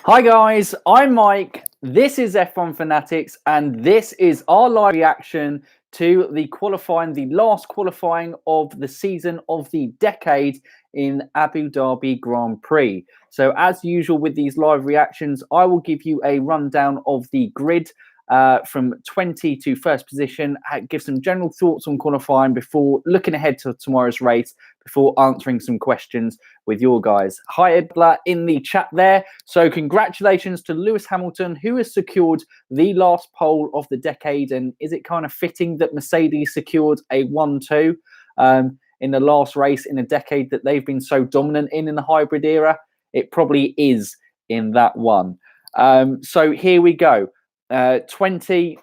Hi guys, I'm Mike. This is F1 Fanatics, and this is our live reaction to the last qualifying of the season of the decade in Abu Dhabi Grand Prix. So, as usual with these live reactions, I will give you a rundown of the grid from 20 to first position, give some general thoughts on qualifying before looking ahead to tomorrow's race, before answering some questions with your guys. Hi, Edla, in the chat there. So congratulations to Lewis Hamilton, who has secured the last pole of the decade. And is it kind of fitting that Mercedes secured a 1-2 in the last race in a decade that they've been so dominant in the hybrid era? It probably is in that one. So here we go. 20th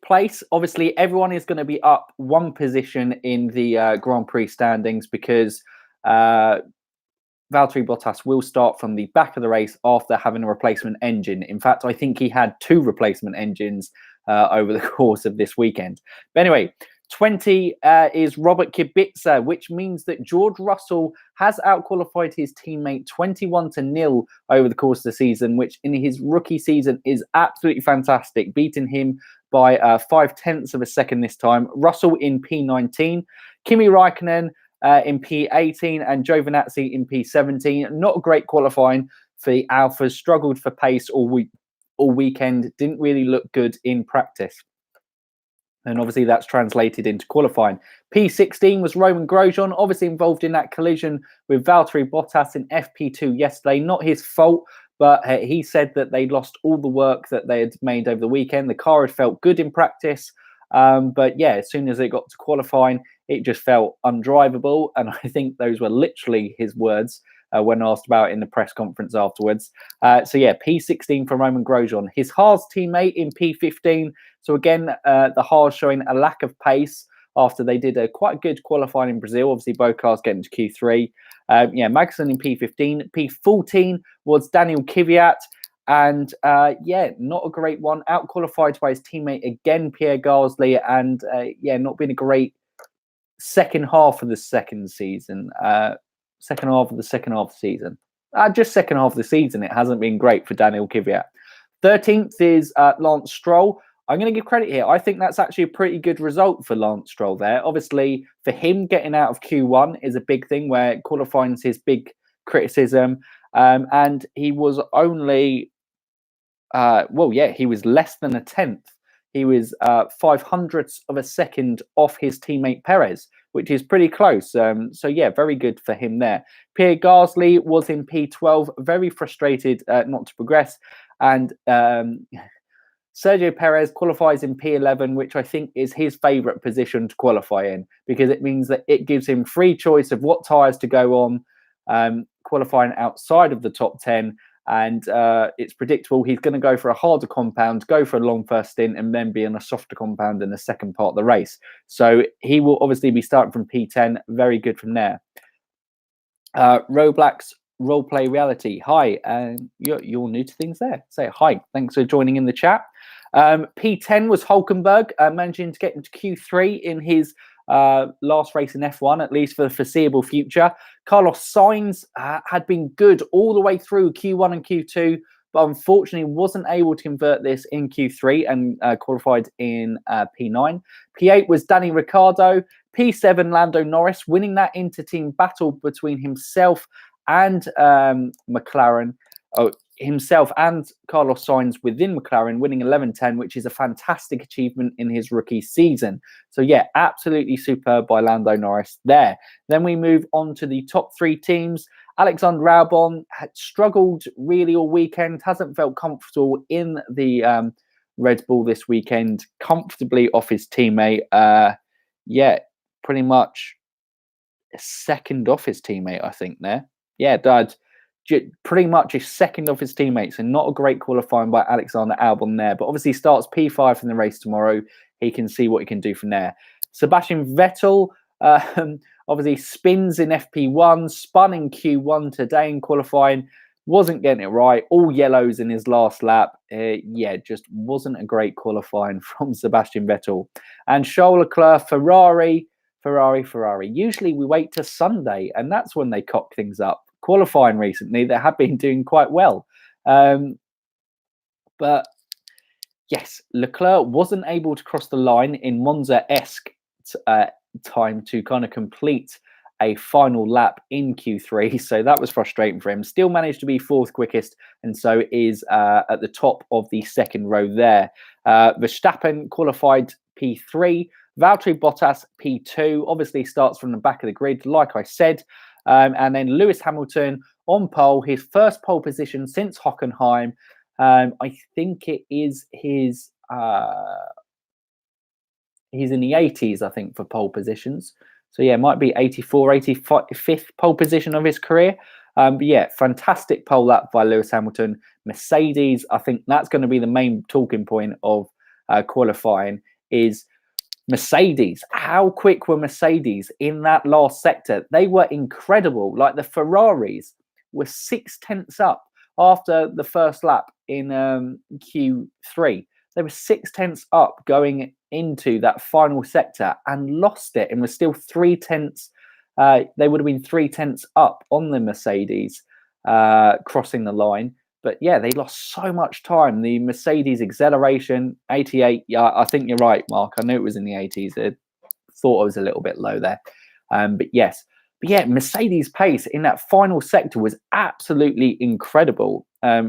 place. Obviously, everyone is going to be up one position in the Grand Prix standings because Valtteri Bottas will start from the back of the race after having a replacement engine. In fact, I think he had 2 replacement engines over the course of this weekend. But anyway, 20 is Robert Kubica, which means that George Russell has outqualified his teammate 21-0 over the course of the season, which in his rookie season is absolutely fantastic, beating him by 0.5 of a second this time. Russell in P19, Kimi Raikkonen in P18, and Giovinazzi in P17. Not a great qualifying for the Alphas. Struggled for pace all weekend. Didn't really look good in practice. And obviously that's translated into qualifying. P16 was Roman Grosjean, obviously involved in that collision with Valtteri Bottas in FP2 yesterday. Not his fault, but he said that they lost all the work that they had made over the weekend. The car had felt good in practice. But yeah, as soon as it got to qualifying, it just felt undrivable. And I think those were literally his words when asked about in the press conference afterwards. So yeah, P16 for Roman Grosjean. His Haas teammate in P15. So again, the Haas showing a lack of pace after they did a quite good qualifying in Brazil. Obviously, both cars getting to Q3. Yeah, Magnussen in P15. P14 was Daniel Kvyat. And yeah, not a great one. Out-qualified by his teammate again, Pierre Gasly. And yeah, not been a great second half of the second season. Second half of the season. Just second half of the season, it hasn't been great for Daniel Kvyat. 13th is Lance Stroll. I'm going to give credit here. I think that's actually a pretty good result for Lance Stroll there. Obviously, for him, getting out of Q1 is a big thing where qualifying is his big criticism. And he was only, well, yeah, he was less than a tenth. He was 0.05 of a second off his teammate Perez, which is pretty close. So, yeah, very good for him there. Pierre Gasly was in P12, very frustrated not to progress. And Sergio Perez qualifies in P11, which I think is his favourite position to qualify in because it means that it gives him free choice of what tyres to go on, qualifying outside of the top 10. And it's predictable he's going to go for a harder compound, go for a long first stint, and then be in a softer compound in the second part of the race. So he will obviously be starting from P10. Very good from there. Roblax Roleplay Reality. Hi, you're new to things there. Say hi. Thanks for joining in the chat. P10 was Hulkenberg, managing to get into Q3 in his last race in F1, at least for the foreseeable future. Carlos Sainz had been good all the way through Q1 and Q2, but unfortunately wasn't able to convert this in Q3 and qualified in P9. P8 was Danny Ricciardo. P7, Lando Norris, winning that inter-team battle between himself and McLaren. Himself and Carlos Sainz within McLaren, winning 11-10, which is a fantastic achievement in his rookie season. So yeah, absolutely superb by Lando Norris there. Then we move on to the top 3 teams. Alexander Albon had struggled really all weekend, hasn't felt comfortable in the Red Bull this weekend, comfortably off his teammate. Yeah, pretty much second off his teammate, I think there. Yeah, Dad. Pretty much is second of his teammates, and not a great qualifying by Alexander Albon there. But obviously starts P5 in the race tomorrow. He can see what he can do from there. Sebastian Vettel obviously spins in FP1, spun in Q1 today in qualifying. Wasn't getting it right. All yellows in his last lap. Yeah, just wasn't a great qualifying from Sebastian Vettel. And Charles Leclerc, Ferrari. Usually we wait to Sunday, and that's when they cock things up. qualifying recently that have been doing quite well. But yes, Leclerc wasn't able to cross the line in Monza-esque time to kind of complete a final lap in Q3. So that was frustrating for him. Still managed to be fourth quickest, and so is at the top of the second row there. Verstappen qualified P3. Valtteri Bottas P2. Obviously starts from the back of the grid, like I said. And then Lewis Hamilton on pole, his first pole position since Hockenheim. I think it is his... he's in the 80s, I think, for pole positions. So, yeah, it might be 84, 85th pole position of his career. But, yeah, fantastic pole lap by Lewis Hamilton. Mercedes, I think that's going to be the main talking point of qualifying is Mercedes. How quick were Mercedes in that last sector? They were incredible. Like the Ferraris were 6/10 up after the first lap in Q3. They were 6/10 up going into that final sector and lost it, and was still 3/10. They would have been 3/10 up on the Mercedes crossing the line. But yeah, they lost so much time. The Mercedes acceleration, 88. Yeah, I think you're right, Mark. I knew it was in the 80s. I thought I was a little bit low there. But yes. But yeah, Mercedes' pace in that final sector was absolutely incredible.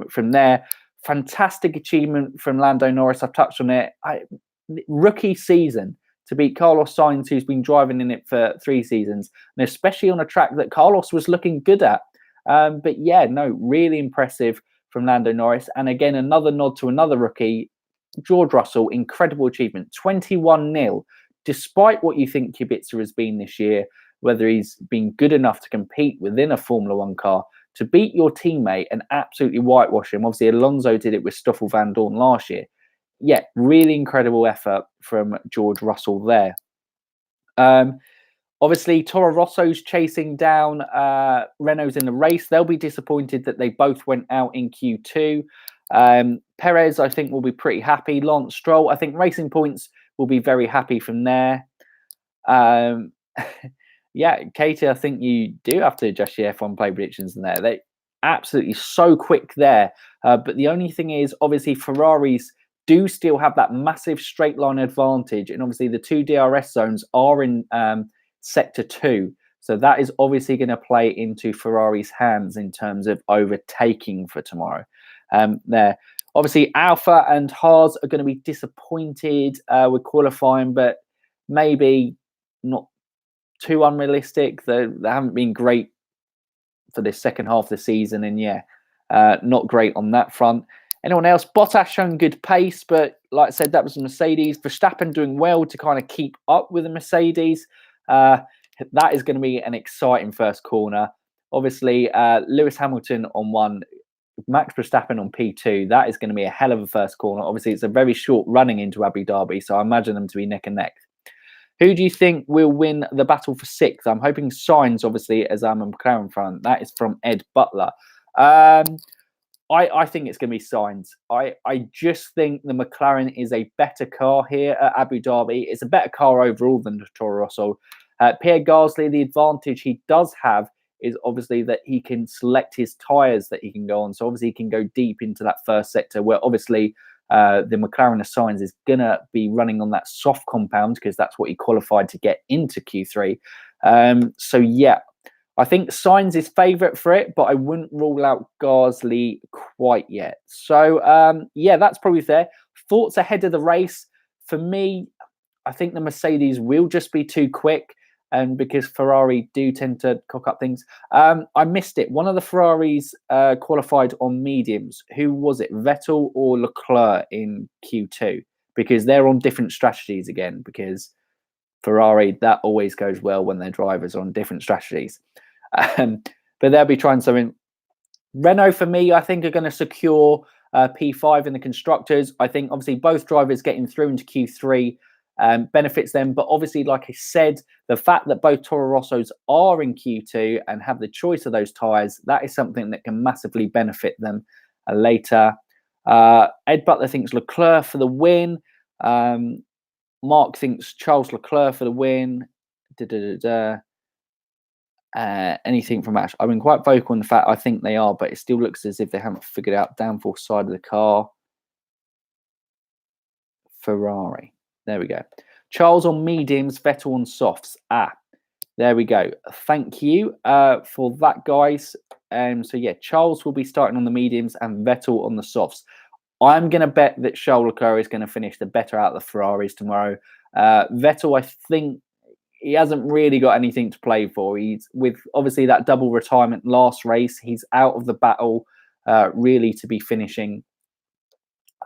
From there, fantastic achievement from Lando Norris. I've touched on it. Rookie season to beat Carlos Sainz, who's been driving in it for 3 seasons, and especially on a track that Carlos was looking good at. But yeah, no, really impressive from Lando Norris. And again, another nod to another rookie, George Russell. Incredible achievement, 21-0. Despite what you think Kubica has been this year, whether he's been good enough to compete within a Formula One car, to beat your teammate and absolutely whitewash him. Obviously, Alonso did it with Stoffel Van Dorn last year. Yeah, really incredible effort from George Russell there. Obviously, Toro Rosso's chasing down Renault's in the race. They'll be disappointed that they both went out in Q2. Perez, I think, will be pretty happy. Lance Stroll, I think Racing Points will be very happy from there. Yeah, Katie, I think you do have to adjust your F1 play predictions in there. They absolutely so quick there. But the only thing is, obviously, Ferraris do still have that massive straight line advantage. And obviously, the 2 DRS zones are in Sector 2. So that is obviously going to play into Ferrari's hands in terms of overtaking for tomorrow. There. Obviously, Alpha and Haas are going to be disappointed with qualifying, but maybe not too unrealistic. They haven't been great for this second half of the season, and yeah, not great on that front. Anyone else? Bottas showing good pace, but like I said, that was Mercedes. Verstappen doing well to kind of keep up with the Mercedes. That is going to be an exciting first corner. Obviously, Lewis Hamilton on 1, Max Verstappen on P2. That is going to be a hell of a first corner. Obviously, it's a very short running into Abu Dhabi, so I imagine them to be neck and neck. Who do you think will win the battle for 6th? I'm hoping Sainz, obviously, as I'm a McLaren front. That is from Ed Butler. I think it's going to be Sainz. I just think the McLaren is a better car here at Abu Dhabi. It's a better car overall than the Toro Rosso. Pierre Gasly, the advantage he does have is obviously that he can select his tyres that he can go on. So obviously he can go deep into that first sector where obviously the McLaren of Sainz is going to be running on that soft compound because that's what he qualified to get into Q3. So yeah, I think Sainz is favourite for it, but I wouldn't rule out Gasly quite yet. So yeah, that's probably fair. Thoughts ahead of the race? For me, I think the Mercedes will just be too quick. And because Ferrari do tend to cock up things. I missed it. One of the Ferraris qualified on mediums. Who was it? Vettel or Leclerc in Q2? Because they're on different strategies again. Because Ferrari, that always goes well when their drivers are on different strategies. But they'll be trying something. Renault, for me, I think are going to secure P5 in the Constructors. I think, obviously, both drivers getting through into Q3 benefits them. But obviously, like I said, the fact that both Toro Rossos are in Q2 and have the choice of those tyres, that is something that can massively benefit them later. Ed Butler thinks Leclerc for the win. Mark thinks Charles Leclerc for the win. Anything from Ash? I've been quite vocal on the fact I think they are, but it still looks as if they haven't figured out downforce side of the car. Ferrari. There we go. Charles on mediums, Vettel on softs. There we go. Thank you for that, guys. So yeah, Charles will be starting on the mediums and Vettel on the softs. I'm going to bet that Charles Leclerc is going to finish the better out of the Ferraris tomorrow. Vettel, I think he hasn't really got anything to play for. He's with obviously that double retirement last race. He's out of the battle, really, to be finishing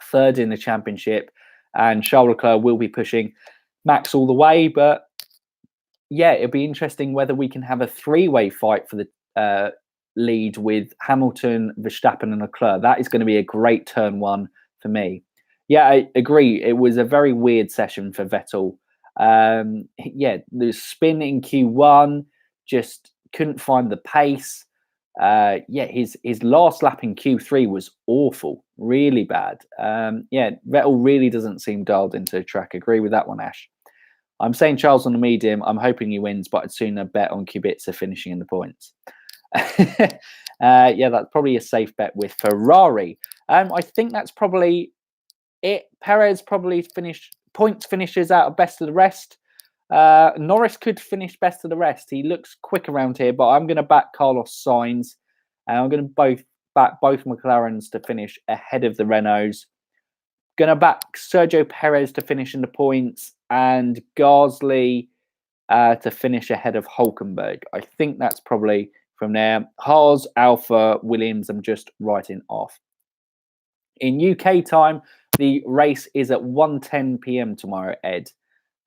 third in the championship. And Charles Leclerc will be pushing Max all the way. But yeah, it'll be interesting whether we can have a three-way fight for the lead with Hamilton, Verstappen, and Leclerc. That is going to be a great turn one for me. Yeah, I agree. It was a very weird session for Vettel. Yeah, the spin in Q1, just couldn't find the pace. Yeah, his last lap in Q3 was awful, really bad. Yeah, Vettel really doesn't seem dialed into the track. Agree with that one, Ash. I'm saying Charles on the medium. I'm hoping he wins, but I'd sooner bet on Kubica finishing in the points. Yeah, that's probably a safe bet with Ferrari. I think that's probably it. Perez probably finishes out of best of the rest. Norris could finish best of the rest. He looks quick around here, but I'm going to back Carlos Sainz. And I'm going to back both McLarens to finish ahead of the Renaults. Going to back Sergio Perez to finish in the points and Gasly to finish ahead of Hulkenberg. I think that's probably from there. Haas, Alpha, Williams, I'm just writing off. In UK time, the race is at 1:10 p.m. tomorrow, Ed.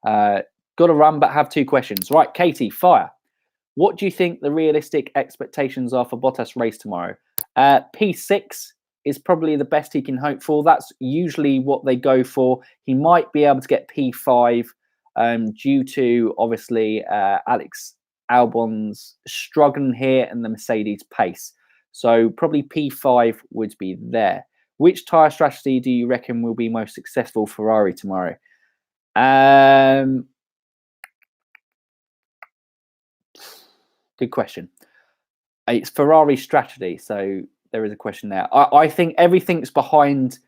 Got to run, but have two questions. Right, Katie, fire. What do you think the realistic expectations are for Bottas' race tomorrow? P6 is probably the best he can hope for. That's usually what they go for. He might be able to get P5 due to, obviously, Alex Albon's struggling here and the Mercedes pace. So probably P5 would be there. Which tyre strategy do you reckon will be most successful for Ferrari tomorrow? Good question. It's Ferrari strategy, so there is a question there. I think everything's behind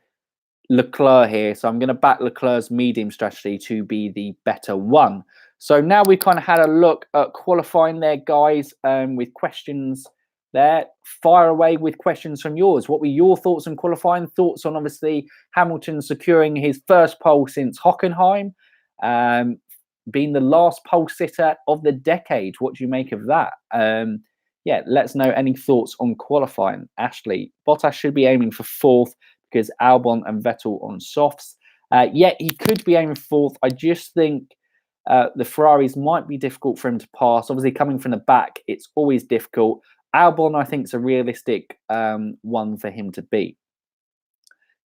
Leclerc here, so I'm going to back Leclerc's medium strategy to be the better one. So now we've kind of had a look at qualifying there, guys, with questions there. Fire away with questions from yours. What were your thoughts on qualifying? Thoughts on, obviously, Hamilton securing his first pole since Hockenheim, being the last pole sitter of the decade. What do you make of that? Yeah, let's know any thoughts on qualifying. Ashley, Bottas should be aiming for fourth because Albon and Vettel on softs. Yeah, he could be aiming fourth. I just think the Ferraris might be difficult for him to pass. Obviously, coming from the back, it's always difficult. Albon, I think, is a realistic one for him to beat.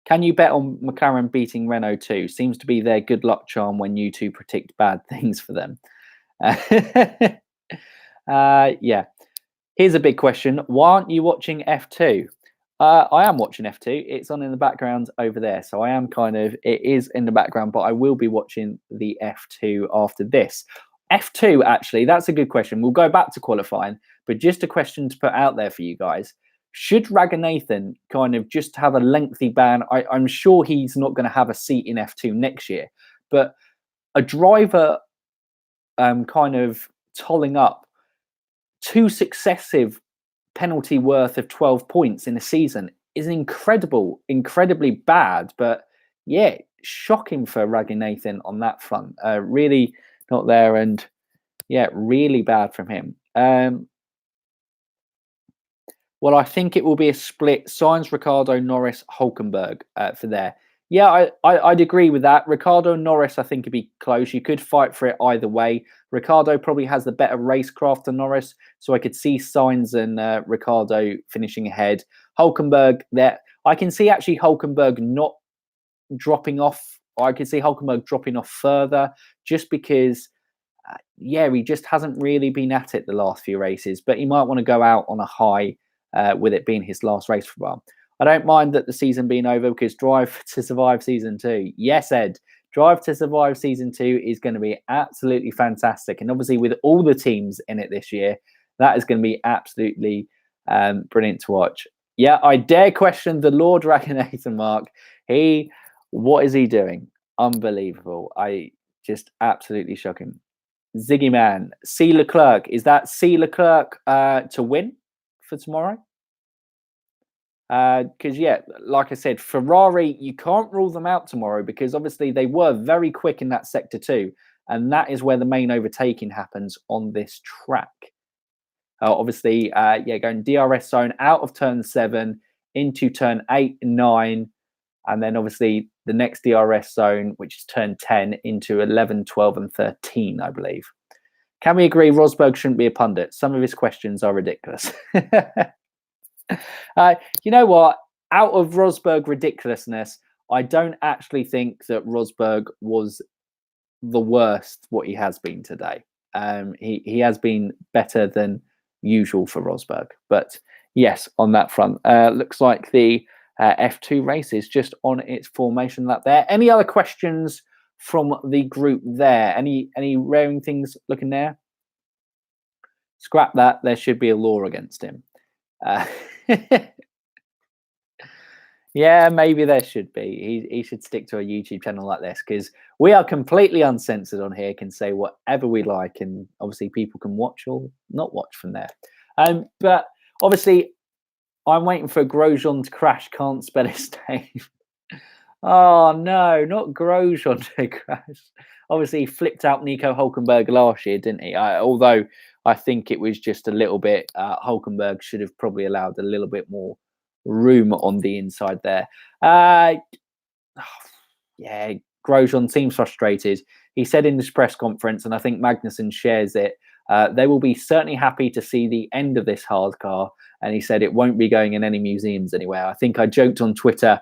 Can you bet on McLaren beating Renault too? Seems to be their good luck charm when you two predict bad things for them. Yeah. Here's a big question. Why aren't you watching F2? I am watching F2. It's on in the background over there. So I am it is in the background, but I will be watching the F2 after this. F2, actually, that's a good question. We'll go back to qualifying, but just a question to put out there for you guys. Should Raghunathan just have a lengthy ban? I'm sure he's not going to have a seat in F2 next year, but a driver tolling up 2 successive penalty worth of 12 points in a season is incredibly bad. But yeah, shocking for Raghunathan on that front. Really not there, and yeah, really bad from him. Well, I think it will be a split. Sainz, Ricciardo, Norris, Hulkenberg for there. Yeah, I'd agree with that. Ricciardo, Norris, I think would be close. You could fight for it either way. Ricciardo probably has the better racecraft than Norris, so I could see Sainz and Ricciardo finishing ahead. Hulkenberg, there, I can see actually Hulkenberg not dropping off. I could see Hulkenberg dropping off further just because, yeah, he just hasn't really been at it the last few races, but he might want to go out on a high with it being his last race for a while. I don't mind that the season being over because Drive to Survive Season 2. Yes, Ed. Drive to Survive Season 2 is going to be absolutely fantastic. And obviously with all the teams in it this year, That is going to be absolutely brilliant to watch. Yeah, I dare question the Lord Dragonator, Mark. What is he doing? Unbelievable. I just absolutely shocking. Ziggy Man, C. Leclerc. Is that C. Leclerc to win for tomorrow? Because, yeah, like I said, Ferrari, you can't rule them out tomorrow because obviously they were very quick in that sector too. And that is where the main overtaking happens on this track. Obviously, going DRS zone out of turn 7 into turn 8 and 9. And then obviously the next DRS zone, which is turn 10 into 11, 12 and 13, I believe. Can we agree Rosberg shouldn't be a pundit? Some of his questions are ridiculous. You know what? Out of Rosberg ridiculousness, I don't actually think that Rosberg was the worst what he has been today. He has been better than usual for Rosberg. But yes, on that front, looks like the F2 race is just on its formation lap there. Any other questions from the group there? Any raring things looking there? Scrap that. There should be a law against him. Yeah, maybe there should be. He should stick to a YouTube channel like this because we are completely uncensored on here, can say whatever we like, and obviously people can watch or not watch from there. But obviously, I'm waiting for Grosjean to crash. Can't spell his name. Oh no, not Grosjean to crash. Obviously, he flipped out Nico Hulkenberg last year, didn't he? Although I think it was just a little bit. Hulkenberg should have probably allowed a little bit more room on the inside there. Yeah, Grosjean seems frustrated. He said in this press conference, and I think Magnussen shares it, they will be certainly happy to see the end of this hard car. And he said it won't be going in any museums anywhere. I think I joked on Twitter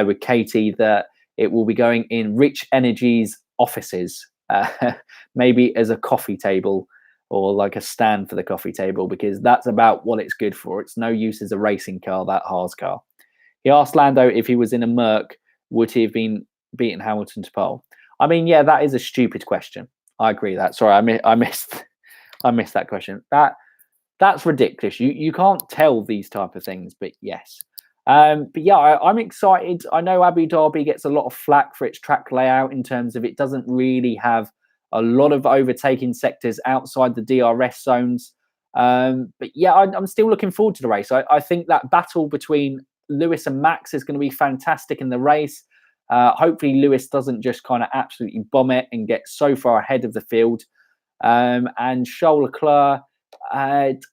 with Katie that it will be going in Rich Energy's offices, maybe as a coffee table or like a stand for the coffee table, because that's about what it's good for. It's no use as a racing car, that Haas car. He asked Lando if he was in a Merc, would he have been beaten Hamilton to pole? I mean, yeah, that is a stupid question. I agree that. Sorry, I missed that question. That's ridiculous. You can't tell these type of things, but yes. But yeah, I'm excited. I know Abu Dhabi gets a lot of flack for its track layout in terms of it doesn't really have a lot of overtaking sectors outside the DRS zones. But yeah, I'm still looking forward to the race. I think that battle between Lewis and Max is going to be fantastic in the race. Hopefully Lewis doesn't just kind of absolutely bomb it and get so far ahead of the field. And Charles Leclerc,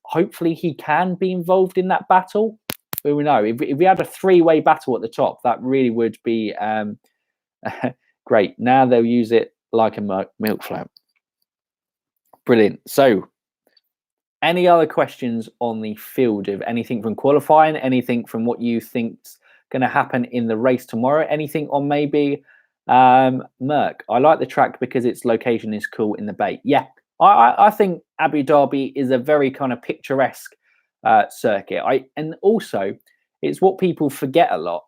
hopefully he can be involved in that battle. Who we know, if we had a three-way battle at the top, that really would be great. Now they'll use it like a milk float. Brilliant. So, any other questions on the field of anything from qualifying, anything from what you think's going to happen in the race tomorrow, anything on maybe Merc? I like the track because its location is cool in the bay. Yeah, I think Abu Dhabi is a very kind of picturesque circuit. And also it's what people forget a lot.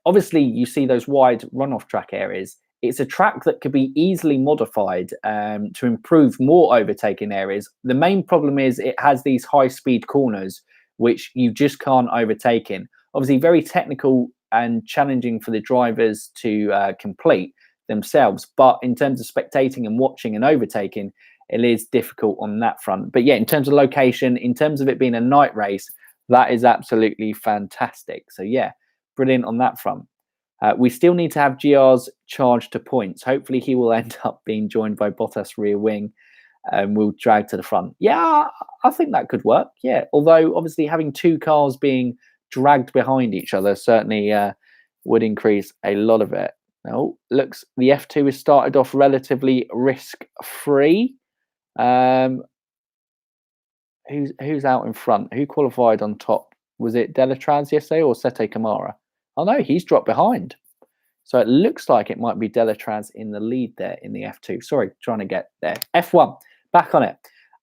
Obviously, you see those wide runoff track areas. It's a track that could be easily modified to improve more overtaking areas. The main problem is it has these high-speed corners, which you just can't overtake in. Obviously, very technical and challenging for the drivers to complete themselves. But in terms of spectating and watching and overtaking, it is difficult on that front. But yeah, in terms of location, in terms of it being a night race, that is absolutely fantastic. So yeah, brilliant on that front. We still need to have GR's charged to points. Hopefully he will end up being joined by Bottas rear wing and will drag to the front. Yeah, I think that could work. Yeah, although obviously having two cars being dragged behind each other certainly would increase a lot of it. Now, looks the F2 has started off relatively risk-free. Who's out in front? Who qualified on top? Was it Delatraz yesterday or Sete Kamara? Oh no, he's dropped behind. So it looks like it might be Delatraz in the lead there in the F2. Sorry, trying to get there. F1, back on it.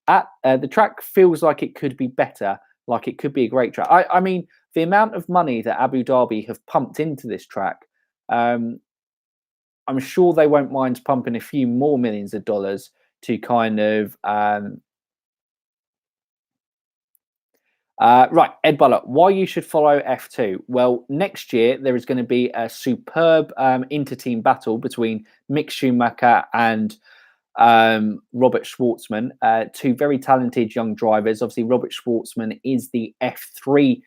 The track feels like it could be better, like it could be a great track. I mean, the amount of money that Abu Dhabi have pumped into this track, I'm sure they won't mind pumping a few more millions of dollars to kind of Right, Ed Buller, why you should follow F2? Well, next year there is going to be a superb inter-team battle between Mick Schumacher and Robert Schwartzman, two very talented young drivers. Obviously, Robert Schwartzman is the F3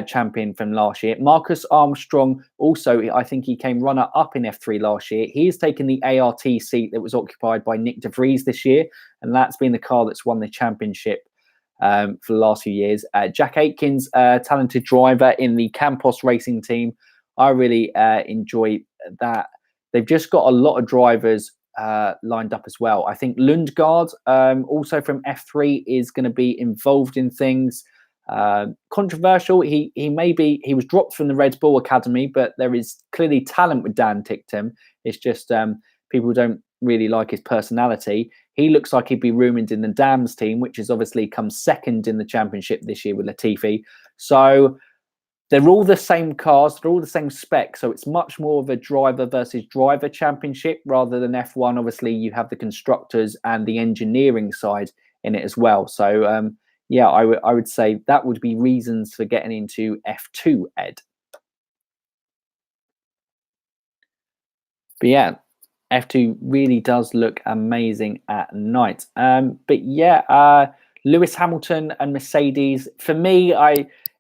champion from last year. Marcus Armstrong also, I think he came runner-up in F3 last year. He has taken the ART seat that was occupied by Nick De Vries this year, and that's been the car that's won the championship for the last few years. Jack Aitkins, talented driver in the Campos racing team. I really enjoy that. They've just got a lot of drivers lined up as well. I think Lundgaard, also from F3, is going to be involved in things. Controversial. He was dropped from the Red Bull Academy, but there is clearly talent with Dan Ticktum. It's just people don't really like his personality. He looks like he'd be rumoured in the Dams team, which has obviously come second in the championship this year with Latifi. So they're all the same cars, they're all the same specs. So it's much more of a driver versus driver championship rather than F1. Obviously, you have the constructors and the engineering side in it as well. So yeah, I would say that would be reasons for getting into F2, Ed. But yeah, F2 really does look amazing at night. But yeah, Lewis Hamilton and Mercedes, for me,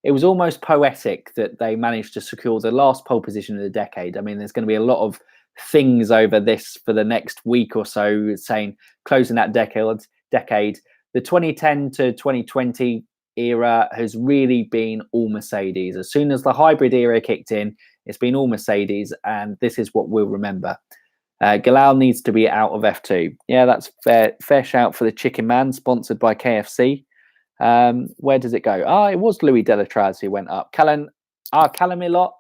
it was almost poetic that they managed to secure the last pole position of the decade. I mean, there's going to be a lot of things over this for the next week or so saying closing that decade. The 2010 to 2020 era has really been all Mercedes. As soon as the hybrid era kicked in, it's been all Mercedes, and this is what we'll remember. Galal needs to be out of F2. Yeah, that's fair shout for the Chicken Man, sponsored by KFC. Where does it go? It was Louis Delatraz who went up. Callum Milot,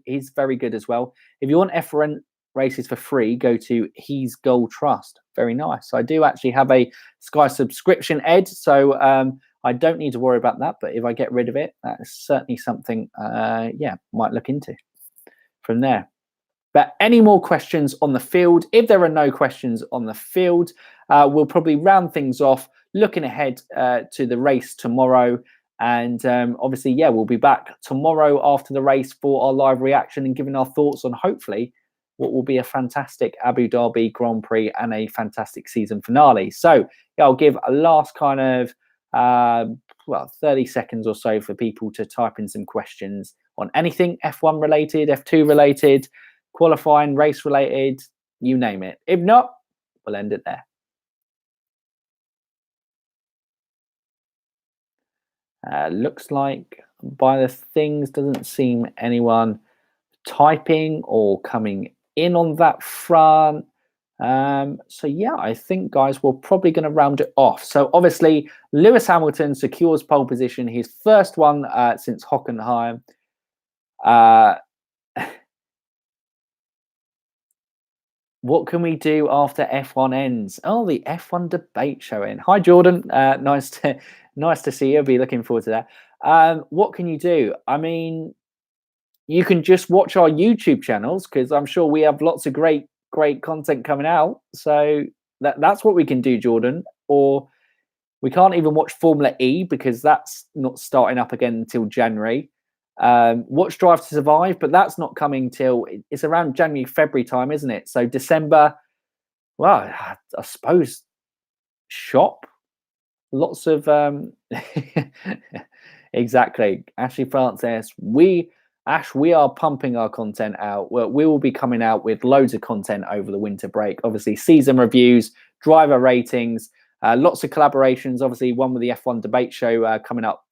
he's very good as well. If you want F1 races for free, go to He's Gold Trust. Very nice. I do actually have a Sky subscription, Ed, so I don't need to worry about that. But if I get rid of it, that's certainly something, might look into from there. But any more questions on the field? If there are no questions on the field, we'll probably round things off looking ahead to the race tomorrow. And obviously, yeah, we'll be back tomorrow after the race for our live reaction and giving our thoughts on hopefully what will be a fantastic Abu Dhabi Grand Prix and a fantastic season finale. So yeah, I'll give a last kind of 30 seconds or so for people to type in some questions on anything F1 related, F2 related, qualifying, race related, you name it. If not, we'll end it there. Looks like by the things, doesn't seem anyone typing or coming in on that front. So yeah, I think, guys, we're probably going to round it off. So obviously, Lewis Hamilton secures pole position, his first one since Hockenheim. What can we do after F1 ends? Oh, the F1 debate show in. Hi, Jordan. Nice to see you. I'll be looking forward to that. What can you do? I mean, you can just watch our YouTube channels because I'm sure we have lots of great content coming out. So that's what we can do, Jordan. Or we can't even watch Formula E because that's not starting up again until January. Watch Drive to Survive, but that's not coming till it's around January, February time, isn't it? So December, well, I suppose shop. Lots of exactly. Ashley Francis, we are pumping our content out. We will be coming out with loads of content over the winter break. Obviously, season reviews, driver ratings, lots of collaborations. Obviously, one with the F1 debate show coming up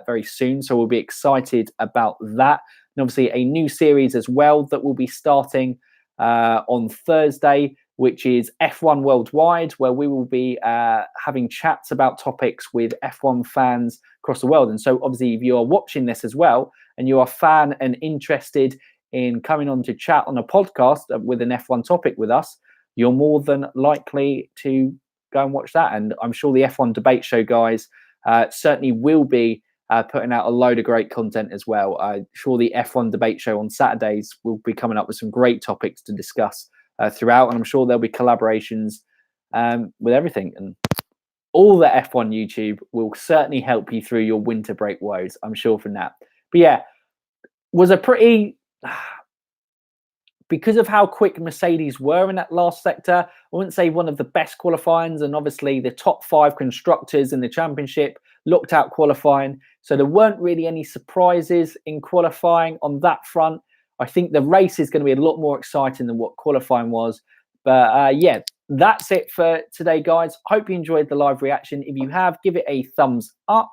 very soon. So we'll be excited about that. And obviously a new series as well that will be starting on Thursday, which is F1 Worldwide, where we will be having chats about topics with F1 fans across the world. And so obviously if you are watching this as well and you are a fan and interested in coming on to chat on a podcast with an F1 topic with us, you're more than likely to go and watch that. And I'm sure the F1 debate show guys certainly will be putting out a load of great content as well. I'm sure the F1 debate show on Saturdays will be coming up with some great topics to discuss throughout, and I'm sure there'll be collaborations with everything. And all the F1 YouTube will certainly help you through your winter break woes. I'm sure from that. But yeah, was a pretty... because of how quick Mercedes were in that last sector, I wouldn't say one of the best qualifyings, and obviously the top 5 constructors in the championship looked out qualifying. So there weren't really any surprises in qualifying on that front. I think the race is going to be a lot more exciting than what qualifying was. But yeah, that's it for today, guys. Hope you enjoyed the live reaction. If you have, give it a thumbs up.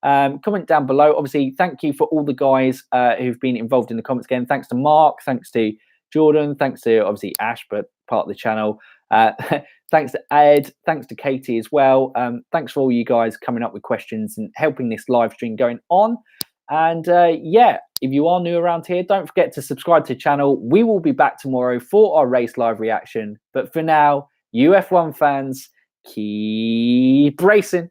Comment down below. Obviously, thank you for all the guys who've been involved in the comments again. Thanks to Mark. Thanks to Jordan, thanks to obviously Ash, but part of the channel. Thanks to Ed, thanks to Katie as well. Thanks for all you guys coming up with questions and helping this live stream going on. And yeah, if you are new around here, don't forget to subscribe to the channel. We will be back tomorrow for our race live reaction. But for now, UF1 fans, keep racing.